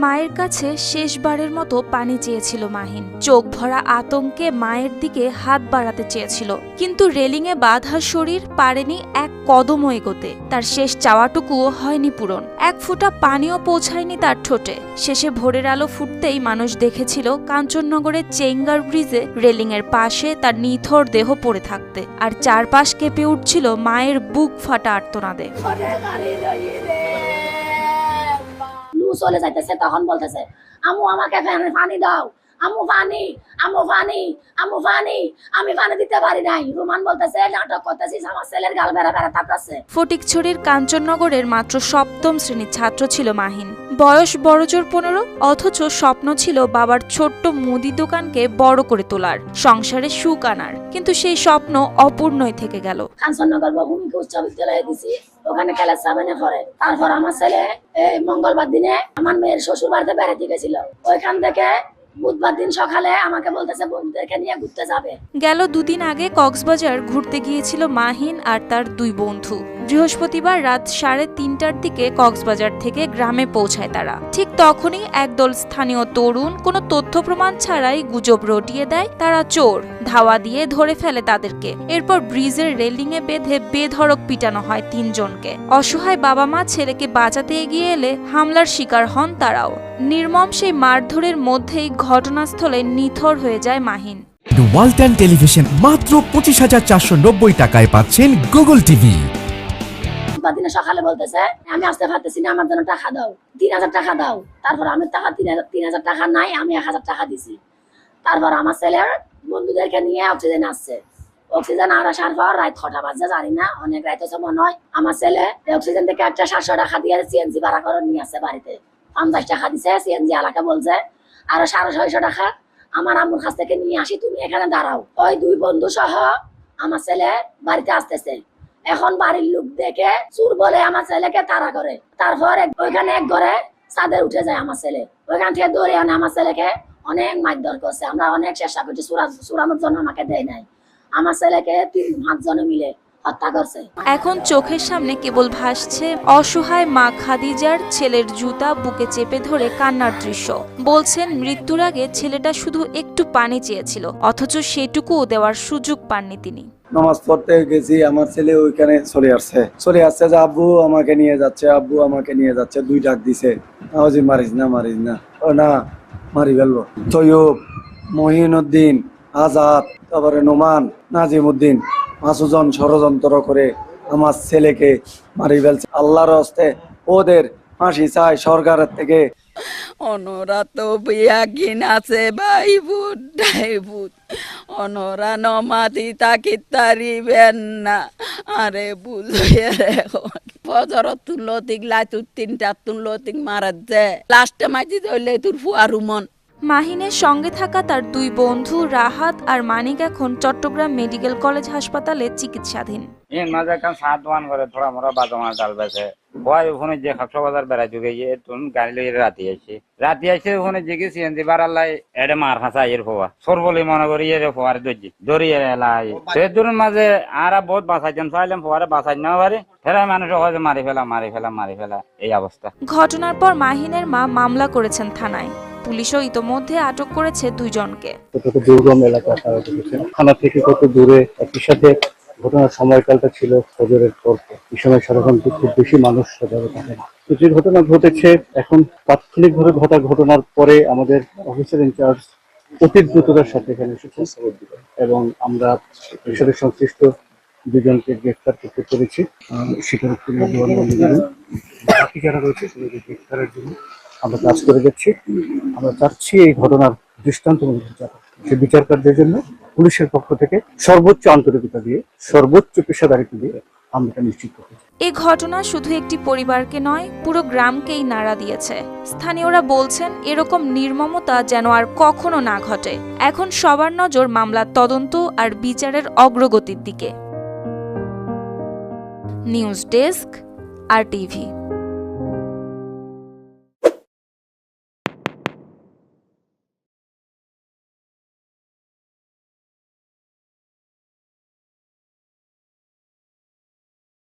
মায়ের কাছে শেষবারের মতো পানি চেয়েছিল মাহিন। চোখ ভরা আতঙ্কে মায়ের দিকে হাত বাড়াতে চেয়েছিল, কিন্তু রেলিংয়ে বাঁধা শরীর পারেনি এক কদমও এগোতে। তার শেষ চাওয়াটুকুও হয়নি পূরণ। এক ফোঁটা পানিও পৌঁছায়নি তার ঠোঁটে। শেষে ভোরের আলো ফুটতেই মানুষ দেখেছিল কাঞ্চননগরের চেঙ্গার ব্রিজে রেলিংয়ের পাশে তার নিথর দেহ পড়ে থাকতে, আর চারপাশ কেঁপে উঠছিল মায়ের বুক ফাটা আর্তনাদে। চলে যাইতেছে, তখন বলতেছে আম্মু আমাকে পানি দাও, আম্মু পানি, আম্মু পানি, আম্মু পানি। আমি পানি দিতে পারি নাই। রোমান বলতেছে নাটক করতেছিস, আমার ছেলের গাল বেড়া বেড়া তাপড়াচ্ছে। ফটিকছড়ির কাঞ্চননগরের মাত্র সপ্তম শ্রেণীর ছাত্র ছিল মাহিন। বয়স বড়জোর 15, অথচ স্বপ্ন ছিল বাবার ছোট্ট মুদি দোকানকে বড় করে তোলার, সংসারে সুখ আনার। কিন্তু সেই স্বপ্ন অপূর্ণই থেকে গেল। কাঞ্চননগর বহুমুখী উচ্চ বিদ্যালয়ে দিছি, ওখানে ক্লাস 7-এ পড়ে। তারপর আমার ছেলে এই মঙ্গলবার দিনে আমার মেয়ের শ্বশুর বাড়িতে বেড়াতে গেছিল। ওইখান থেকে বুধবার দিন সকালে আমাকে বলতেছে বন্ধুদেরকে নিয়ে ঘুরতে যাবে। গেল 2 দিন আগে কক্সবাজার ঘুরতে গিয়েছিল মাহিন আর তার 2 বন্ধু। বৃহস্পতিবার রাত 3:30টার দিকে কক্সবাজার থেকে গ্রামে পৌঁছায় তারা। ঠিক তখনই একদল স্থানীয় তরুণ কোনো তথ্য প্রমাণ ছাড়াই গুজব রটিয়ে দেয় তারা চোর। ধাওয়া দিয়ে ধরে ফেলে তাদেরকে। এরপর ব্রিজের রেলিংয়ে বেঁধে বেধড়ক পিটানো হয় 3 জনকে। অসহায় বাবা মা ছেলেকে বাঁচাতে এগিয়ে এলে হামলার শিকার হন তারাও। নির্মম সেই মারধরের মধ্যেই ঘটনাস্থলে নিথর হয়ে যায় মাহিন। ওয়ালটন টেলিভিশন মাত্র 25,490 টাকায় পাচ্ছেন গুগল টিভি। দিনে সকালে বলতেছে আমি আসতে পারতেছি না, আমার জন্য টাকা দাও, 3,000 টাকা দাও। তারপর আমি টাকা 3,000 টাকা নাই, আমি 1,000 টাকা দিছি। তারপর আমার ছেলের বন্ধুদেরকে নিয়ে অক্সিজেন আসছে। অক্সিজেন আর আসার পর রাত 6টা বাজে, জানি না, অনেক রাত হচ্ছে মনে হয়। আমার ছেলে অক্সিজেন থেকে একটা 700 টাকা দিয়ে সিএনজি ভাড়া করে নিয়ে আসছে বাড়িতে। 50 টাকা দিছে সিএনজি আলাকে, বলছে আরো 650 টাকা আমার আম্মুর কাছ থেকে নিয়ে আসি, তুমি এখানে দাঁড়াও। ওই 2 বন্ধু সহ আমার ছেলে বাড়িতে আসতেছে। এখন বাড়ির লোক দেখে চোর বলে আমার ছেলেকে তাড়া করে। তারপর ওইখানে এক ঘরে ছাদে উঠে যায় আমার ছেলে। ওইখান থেকে দৌড়ে আনে আমার ছেলেকে, অনেক মারধর করছে। আমরা অনেক চেষ্টা করছি, চুরানোর জন্য আমাকে দেয় নাই। আমার ছেলেকে 3-5 জনে মিলে হত্যা করছে। এখন চোখের সামনে কেবল ভাসছে অসহায় মা খাদিজার ছেলের জুতা বুকে চেপে ধরে কান্নার দৃশ্য। বলছেন মৃত্যুর আগে ছেলেটা শুধু একটু পানি চেয়েছিল, অথচ সেটুকুও দেওয়ার সুযোগ পাননি তিনি। নামাজ পড়তে গেছি, আমার ছেলে ওইখানে চলে আসছে যে আব্বু আমাকে নিয়ে যাচ্ছে, আব্বু আমাকে নিয়ে যাচ্ছে। 2 ডাক দিছে, মারিস না, মারিস না। ও না, মারি ফেলবো। তৈয়ব, মহিনুদ্দিন, আজাদ, তারপরে নোমান, নাজিমুদ্দিন 5 জন ষড়যন্ত্র করে আমার ছেলেকে মারি ফেলছে। আল্লাহর হস্তে ওদের ফাঁসি চাই সরকারের থেকে। অনরা তো বিয়া কিনাছে ভাই ভূত ডাই ভূত, অনরা নমাতি তাকি তারিবেন না। আরে বুঝে এখন ফজর তুললো তিক লাই তুর 3টা তুললো তিক মারা দে লাস্টে মাইতি ধরলে তোর ফুয়া রুমন। মাহিনের সঙ্গে থাকা তার 2 বন্ধু রাহাত আর মানিক এখন চট্টগ্রাম মেডিকেল কলেজ হাসপাতালে চিকিৎসাধীন। মাঝে কান সাত দোয়ান করে থোড়া মোড়া বাদমার ডাল বেছে ভয় ওখানে যে খাকসা বাজার বেড়াই ঢুকে গিয়ে তুমি গাড়ি লইয়ে রাতি আসে ওখানে যে গেছি এনজি বাড়ালাই এডে মার খাঁচা এর ফোয়া সর বলে মনে করি এর ফোয়ারে ধরিয়ে এলাই সে দূরের মাঝে আর বহুত বাঁচাইছেন চাইলাম ফোয়ারে বাঁচাই না পারে ফেরাই মানুষ হয়তো মারি ফেলা এই অবস্থা। ঘটনার পর মাহিনের মা মামলা করেছেন থানায়। পুলিশও ইতোমধ্যে আটক করেছে 2 জনকে। দুর্গম এলাকা থানা থেকে কত দূরে, একই সাথে ঘটনার সময়কালটা ছিল ফজরের পর। এই সময় সাধারণত খুব বেশি মানুষ সজাগ থাকে না। তো যে ঘটনা ঘটেছে এখন তাৎক্ষণিকভাবে ঘটনার পরে আমাদের অফিসার ইনচার্জ অতি দ্রুততার সাথে এখানে এসেছেন এবং আমরা বিষয়ে সংশ্লিষ্ট 2 জনকে গ্রেফতার করতে পেরেছি। স্বীকারোক্তি বাকি যারা রয়েছে সেগুলোকে গ্রেফতারের জন্য আমরা কাজ করে যাচ্ছি। আমরা চাচ্ছি এই ঘটনার দৃষ্টান্তমূলক বিচার, সেই বিচার কার্যের জন্য পুলিশের পক্ষ থেকে সর্বোচ্চ আন্তরিকতা দিয়ে, সর্বোচ্চ পেশাদারিত্ব দিয়ে আমরা নিশ্চিত করতে চাই। এই ঘটনা শুধু একটি পরিবারকে নয়, পুরো গ্রামকেই নাড়া দিয়েছে। স্থানীয়রা বলছেন এরকম নির্মমতা যেন আর কখনো না ঘটে। এখন সবার নজর মামলার তদন্ত আর বিচারের অগ্রগতির দিকে। News desk, RTV।